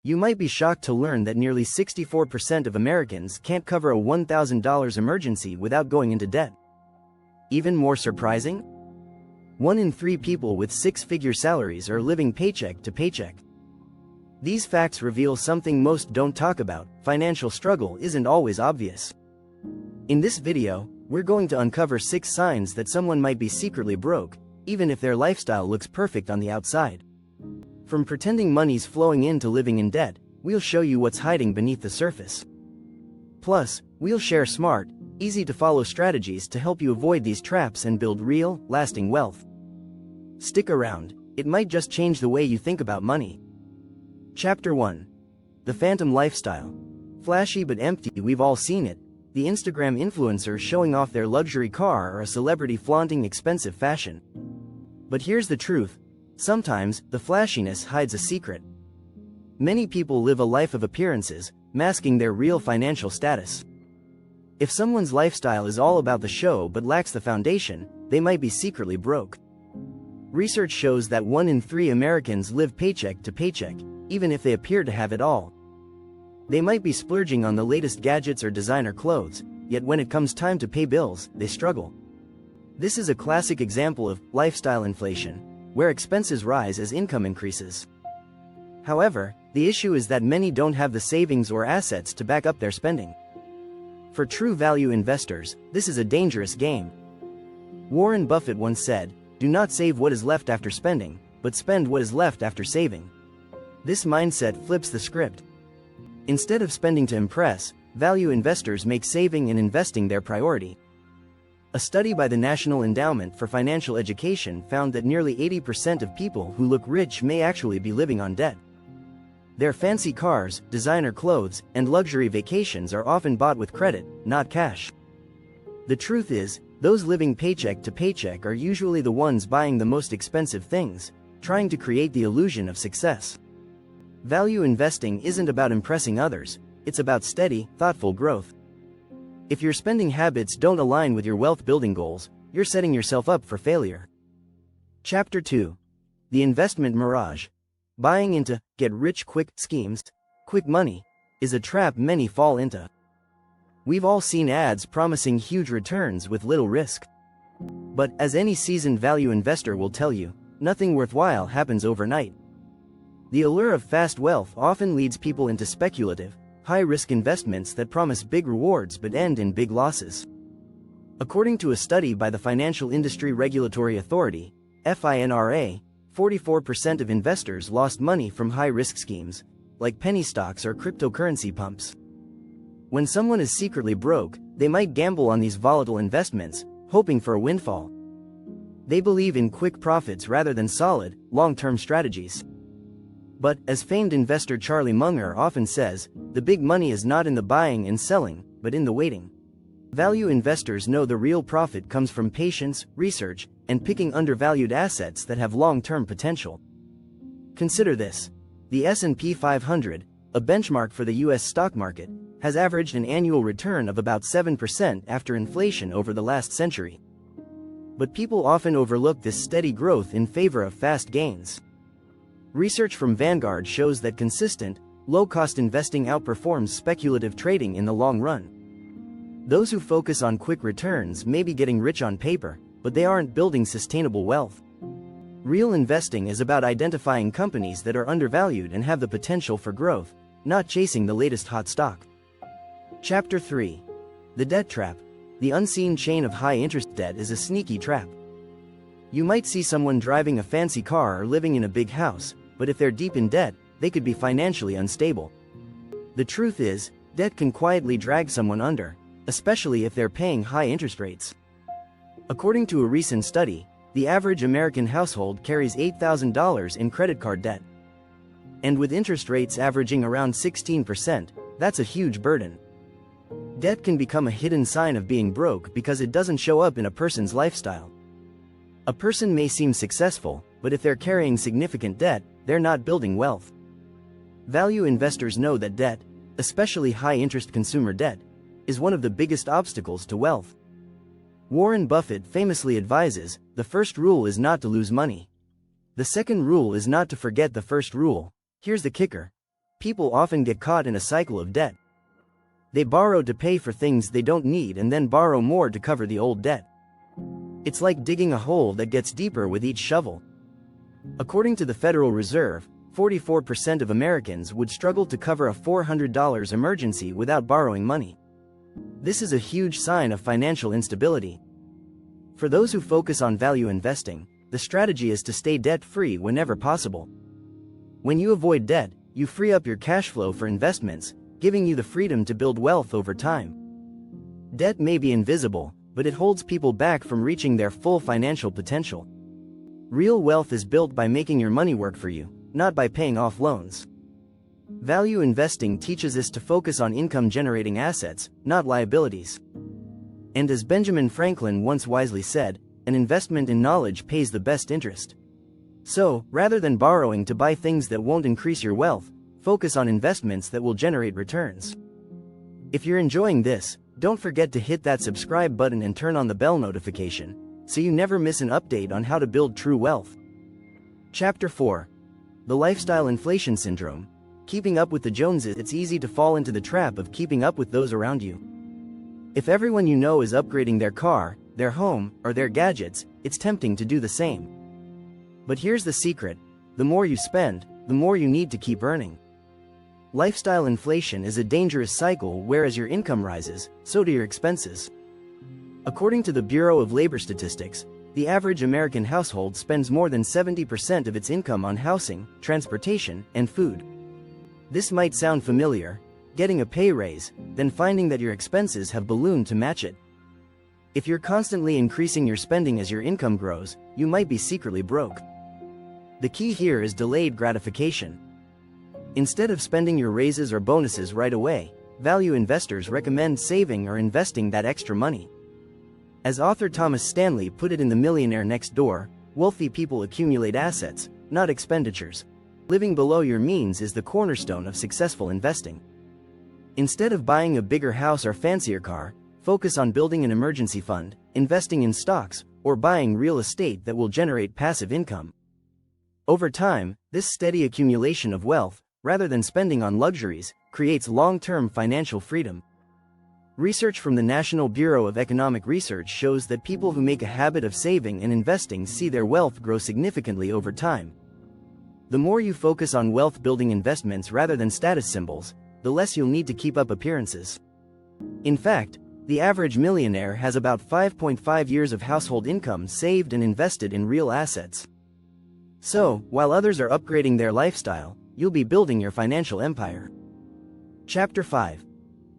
You might be shocked to learn that nearly 64% of Americans can't cover a $1,000 emergency without going into debt. Even more surprising? 1 in 3 people with six-figure salaries are living paycheck to paycheck. These facts reveal something most don't talk about: financial struggle isn't always obvious. In this video, we're going to uncover 6 signs that someone might be secretly broke, even if their lifestyle looks perfect on the outside. From pretending money's flowing in to living in debt, we'll show you what's hiding beneath the surface. Plus, we'll share smart, easy-to-follow strategies to help you avoid these traps and build real, lasting wealth. Stick around, it might just change the way you think about money. Chapter 1. The Phantom Lifestyle. Flashy but empty. We've all seen it: the Instagram influencer showing off their luxury car or a celebrity flaunting expensive fashion. But here's the truth: sometimes, the flashiness hides a secret. Many people live a life of appearances, masking their real financial status. If someone's lifestyle is all about the show but lacks the foundation, they might be secretly broke. Research shows that 1 in 3 Americans live paycheck to paycheck, even if they appear to have it all. They might be splurging on the latest gadgets or designer clothes, yet when it comes time to pay bills, they struggle. This is a classic example of lifestyle inflation, where expenses rise as income increases. However, the issue is that many don't have the savings or assets to back up their spending. For true value investors, this is a dangerous game. Warren Buffett once said, "Do not save what is left after spending, but spend what is left after saving." This mindset flips the script. Instead of spending to impress, value investors make saving and investing their priority. A study by the National Endowment for Financial Education found that nearly 80% of people who look rich may actually be living on debt. Their fancy cars, designer clothes, and luxury vacations are often bought with credit, not cash. The truth is, those living paycheck to paycheck are usually the ones buying the most expensive things, trying to create the illusion of success. Value investing isn't about impressing others, it's about steady, thoughtful growth. If your spending habits don't align with your wealth-building goals, you're setting yourself up for failure. Chapter 2. The Investment Mirage. Buying into get-rich-quick schemes, quick money, is a trap many fall into. We've all seen ads promising huge returns with little risk. But, as any seasoned value investor will tell you, nothing worthwhile happens overnight. The allure of fast wealth often leads people into speculative, high-risk investments that promise big rewards but end in big losses. According to a study by the Financial Industry Regulatory Authority, FINRA, 44% of investors lost money from high-risk schemes, like penny stocks or cryptocurrency pumps. When someone is secretly broke, they might gamble on these volatile investments, hoping for a windfall. They believe in quick profits rather than solid, long-term strategies. But, as famed investor Charlie Munger often says, the big money is not in the buying and selling, but in the waiting. Value investors know the real profit comes from patience, research, and picking undervalued assets that have long-term potential. Consider this: the S&P 500, a benchmark for the US stock market, has averaged an annual return of about 7% after inflation over the last century. But people often overlook this steady growth in favor of fast gains. Research from Vanguard shows that consistent, low-cost investing outperforms speculative trading in the long run. Those who focus on quick returns may be getting rich on paper, but they aren't building sustainable wealth. Real investing is about identifying companies that are undervalued and have the potential for growth, not chasing the latest hot stock. Chapter 3. The Debt Trap. The unseen chain of high-interest debt is a sneaky trap. You might see someone driving a fancy car or living in a big house, but if they're deep in debt, they could be financially unstable. The truth is, debt can quietly drag someone under, especially if they're paying high interest rates. According to a recent study, the average American household carries $8,000 in credit card debt. And with interest rates averaging around 16%, that's a huge burden. Debt can become a hidden sign of being broke because it doesn't show up in a person's lifestyle. A person may seem successful, but if they're carrying significant debt, they're not building wealth. Value investors know that debt, especially high-interest consumer debt, is one of the biggest obstacles to wealth. Warren Buffett famously advises, the first rule is not to lose money. The second rule is not to forget the first rule. Here's the kicker: People often get caught in a cycle of debt. They borrow to pay for things they don't need and then borrow more to cover the old debt. It's like digging a hole that gets deeper with each shovel. According to the Federal Reserve, 44% of Americans would struggle to cover a $400 emergency without borrowing money. This is a huge sign of financial instability. For those who focus on value investing, the strategy is to stay debt-free whenever possible. When you avoid debt, you free up your cash flow for investments, giving you the freedom to build wealth over time. Debt may be invisible, but it holds people back from reaching their full financial potential. Real wealth is built by making your money work for you, not by paying off loans. Value investing teaches us to focus on income-generating assets, not liabilities. And as Benjamin Franklin once wisely said, an investment in knowledge pays the best interest. So, rather than borrowing to buy things that won't increase your wealth, focus on investments that will generate returns. If you're enjoying this, don't forget to hit that subscribe button and turn on the bell notification, so you never miss an update on how to build true wealth. Chapter 4. The Lifestyle Inflation Syndrome. Keeping up with the Joneses. It's easy to fall into the trap of keeping up with those around you. If everyone you know is upgrading their car, their home, or their gadgets, it's tempting to do the same. But here's the secret: the more you spend, the more you need to keep earning. Lifestyle inflation is a dangerous cycle where as your income rises, so do your expenses. According to the Bureau of Labor Statistics, the average American household spends more than 70% of its income on housing, transportation, and food. This might sound familiar: getting a pay raise, then finding that your expenses have ballooned to match it. If you're constantly increasing your spending as your income grows, you might be secretly broke. The key here is delayed gratification. Instead of spending your raises or bonuses right away, value investors recommend saving or investing that extra money. As author Thomas Stanley put it in The Millionaire Next Door, wealthy people accumulate assets, not expenditures. Living below your means is the cornerstone of successful investing. Instead of buying a bigger house or fancier car, focus on building an emergency fund, investing in stocks, or buying real estate that will generate passive income. Over time, this steady accumulation of wealth, rather than spending on luxuries, creates long-term financial freedom. Research from the National Bureau of Economic Research shows that people who make a habit of saving and investing see their wealth grow significantly over time. The more you focus on wealth-building investments rather than status symbols, the less you'll need to keep up appearances. In fact, the average millionaire has about 5.5 years of household income saved and invested in real assets. So, while others are upgrading their lifestyle, you'll be building your financial empire. Chapter 5.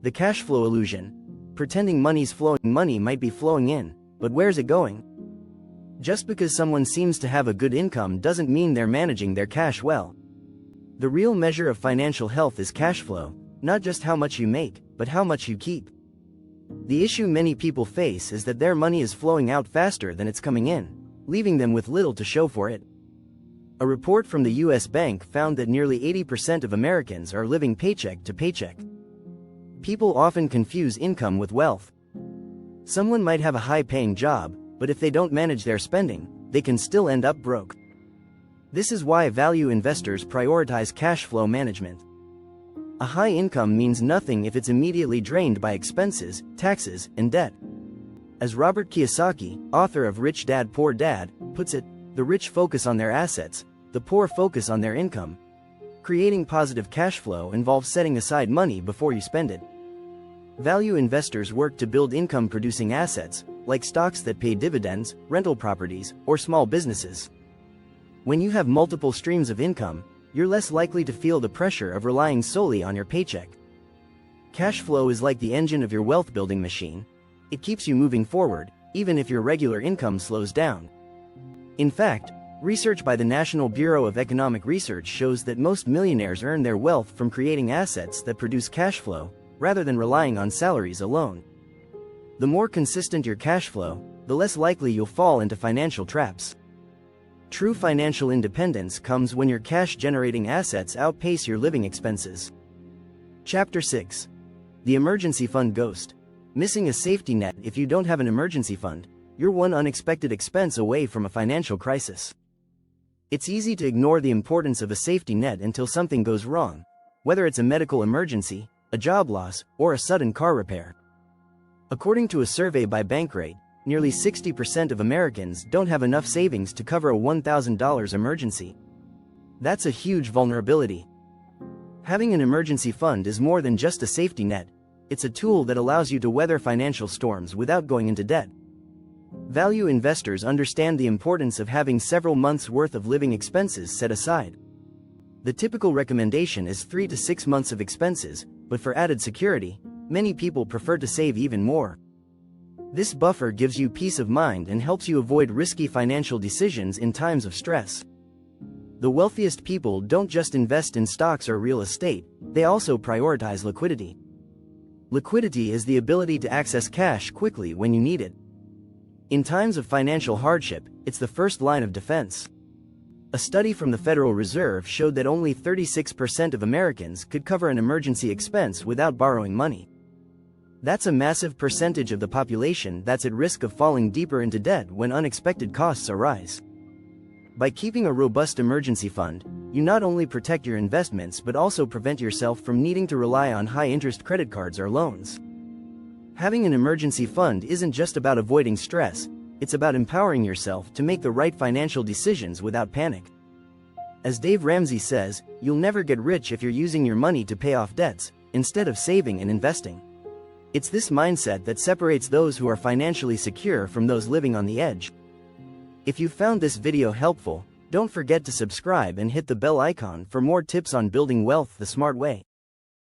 The Cash Flow Illusion. Pretending money's flowing. Money might be flowing in, but where's it going? Just because someone seems to have a good income doesn't mean they're managing their cash well. The real measure of financial health is cash flow, not just how much you make, but how much you keep. The issue many people face is that their money is flowing out faster than it's coming in, leaving them with little to show for it. A report from the U.S. Bank found that nearly 80% of Americans are living paycheck to paycheck. People often confuse income with wealth. Someone might have a high-paying job, but if they don't manage their spending, they can still end up broke. This is why value investors prioritize cash flow management. A high income means nothing if it's immediately drained by expenses, taxes, and debt. As Robert Kiyosaki, author of Rich Dad Poor Dad, puts it, the rich focus on their assets, the poor focus on their income. Creating positive cash flow involves setting aside money before you spend it. Value investors work to build income-producing assets, like stocks that pay dividends, rental properties, or small businesses. When you have multiple streams of income, you're less likely to feel the pressure of relying solely on your paycheck. Cash flow is like the engine of your wealth-building machine. It keeps you moving forward, even if your regular income slows down. In fact, research by the National Bureau of Economic Research shows that most millionaires earn their wealth from creating assets that produce cash flow, rather than relying on salaries alone. The more consistent your cash flow, the less likely you'll fall into financial traps. True financial independence comes when your cash-generating assets outpace your living expenses. Chapter 6. The Emergency Fund Ghost. Missing a safety net. If you don't have an emergency fund, you're one unexpected expense away from a financial crisis. It's easy to ignore the importance of a safety net until something goes wrong. whether it's a medical emergency, a job loss, or a sudden car repair. According to a survey by Bankrate, nearly 60% of Americans don't have enough savings to cover a $1,000 emergency. That's a huge vulnerability. Having an emergency fund is more than just a safety net. It's a tool that allows you to weather financial storms without going into debt. Value investors understand the importance of having several months' worth of living expenses set aside. The typical recommendation is 3 to 6 months of expenses, but for added security, many people prefer to save even more. This buffer gives you peace of mind and helps you avoid risky financial decisions in times of stress. The wealthiest people don't just invest in stocks or real estate, they also prioritize liquidity. Liquidity is the ability to access cash quickly when you need it. In times of financial hardship, it's the first line of defense. A study from the Federal Reserve showed that only 36% of Americans could cover an emergency expense without borrowing money. That's a massive percentage of the population that's at risk of falling deeper into debt when unexpected costs arise. By keeping a robust emergency fund, you not only protect your investments but also prevent yourself from needing to rely on high-interest credit cards or loans. Having an emergency fund isn't just about avoiding stress, it's about empowering yourself to make the right financial decisions without panic. As Dave Ramsey says, you'll never get rich if you're using your money to pay off debts, instead of saving and investing. It's this mindset that separates those who are financially secure from those living on the edge. If you found this video helpful, don't forget to subscribe and hit the bell icon for more tips on building wealth the smart way.